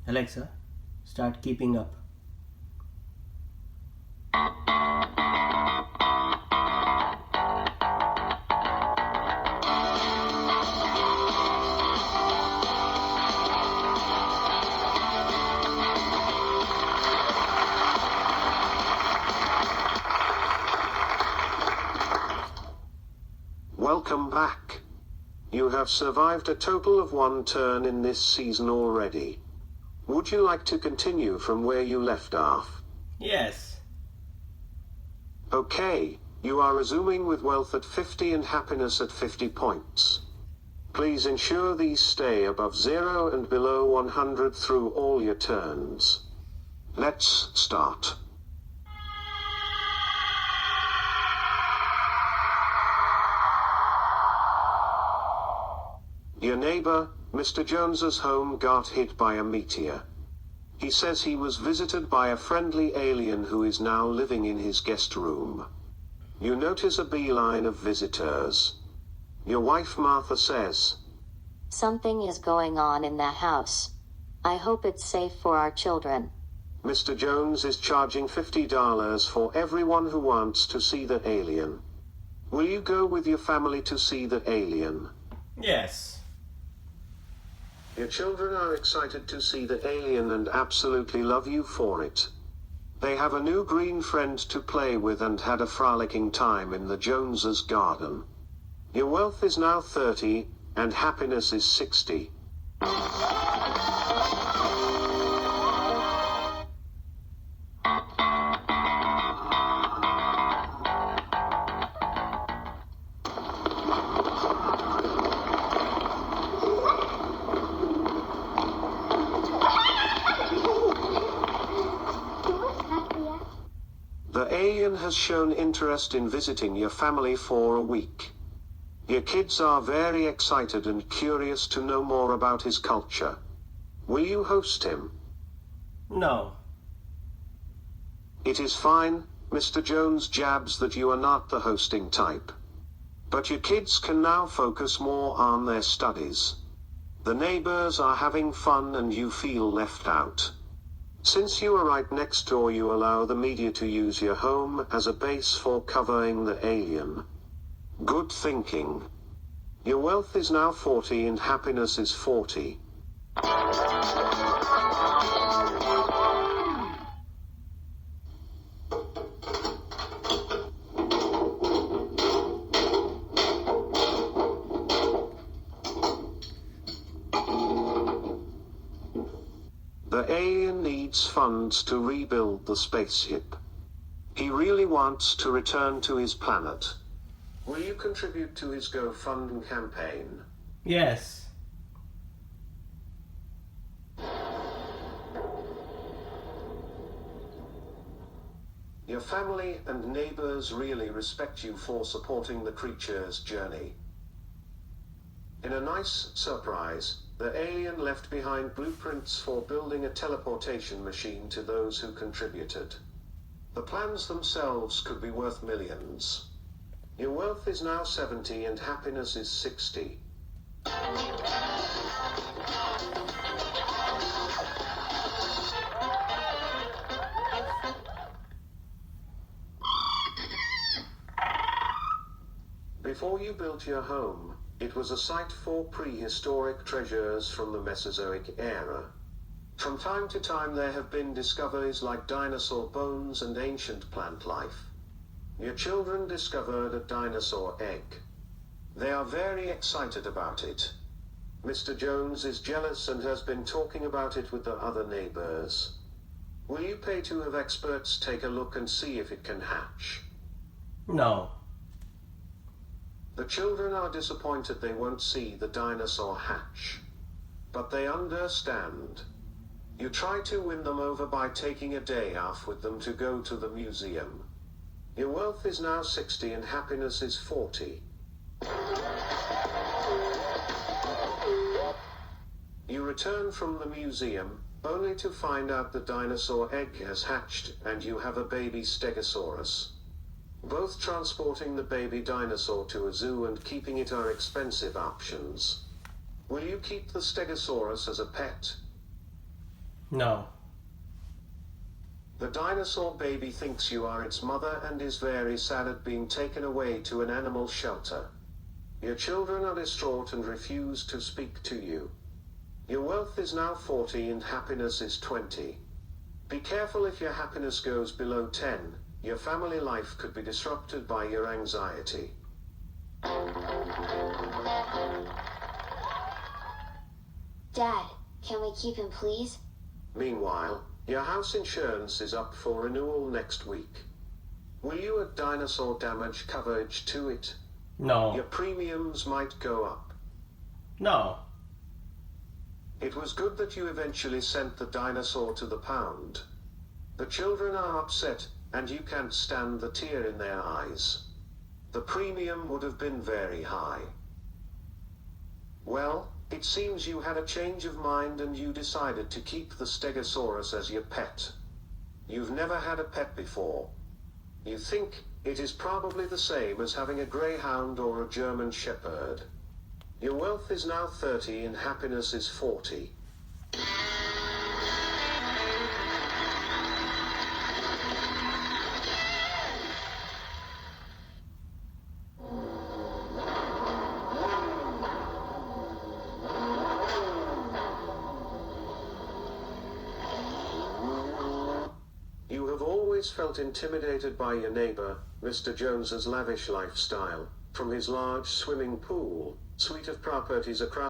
Alexa, start Keeping Up. Welcome back. You have survived a total of one turn in this season already. Would you like to continue from where you left off? Yes. Okay, you are resuming with wealth at 50 and happiness at 50 points. Please ensure these stay above 0 and below 100 through all your turns. Let's start. Your neighbor, Mr. Jones's home got hit by a meteor. He says he was visited by a friendly alien who is now living in his guest room. You notice a beeline of visitors. Your wife Martha says, Something is going on in that house. I hope it's safe for our children. Mr. Jones is charging $50 for everyone who wants to see the alien. Will you go with your family to see the alien? Yes. Your children are excited to see the alien and absolutely love you for it. They have a new green friend to play with and had a frolicking time in the Joneses' garden. Your wealth is now 30, and happiness is 60. The alien has shown interest in visiting your family for a week. Your kids are very excited and curious to know more about his culture. Will you host him? No. It is fine, Mr. Jones jabs that you are not the hosting type. But your kids can now focus more on their studies. The neighbors are having fun and you feel left out. Since you are right next door, you allow the media to use your home as a base for covering the alien. Good thinking. Your wealth is now 40 and happiness is 40. The alien needs funds to rebuild the spaceship. He really wants to return to his planet. Will you contribute to his GoFundMe campaign? Yes. Your family and neighbors really respect you for supporting the creature's journey. In a nice surprise, the alien left behind blueprints for building a teleportation machine to those who contributed. The plans themselves could be worth millions. Your wealth is now 70 and happiness is 60. Before you built your home, it was a site for prehistoric treasures from the Mesozoic era. From time to time there have been discoveries like dinosaur bones and ancient plant life. Your children discovered a dinosaur egg. They are very excited about it. Mr. Jones is jealous and has been talking about it with the other neighbors. Will you pay to have experts take a look and see if it can hatch? No. The children are disappointed they won't see the dinosaur hatch. But they understand. You try to win them over by taking a day off with them to go to the museum. Your wealth is now 60 and happiness is 40. You return from the museum, only to find out the dinosaur egg has hatched and you have a baby Stegosaurus. Both transporting the baby dinosaur to a zoo and keeping it are expensive options. Will you keep the Stegosaurus as a pet? No. The dinosaur baby thinks you are its mother and is very sad at being taken away to an animal shelter. Your children are distraught and refuse to speak to you. Your wealth is now 40 and happiness is 20. Be careful if your happiness goes below 10. Your family life could be disrupted by your anxiety. Dad, can we keep him, please? Meanwhile, your house insurance is up for renewal next week. Will you add dinosaur damage coverage to it? No. Your premiums might go up. No. It was good that you eventually sent the dinosaur to the pound. The children are upset, and you can't stand the tear in their eyes. The premium would have been very high. Well, it seems you had a change of mind and you decided to keep the Stegosaurus as your pet. You've never had a pet before. You think it is probably the same as having a greyhound or a German shepherd. Your wealth is now 30 and happiness is 40. You have always felt intimidated by your neighbor, Mr. Jones's lavish lifestyle, from his large swimming pool, suite of properties across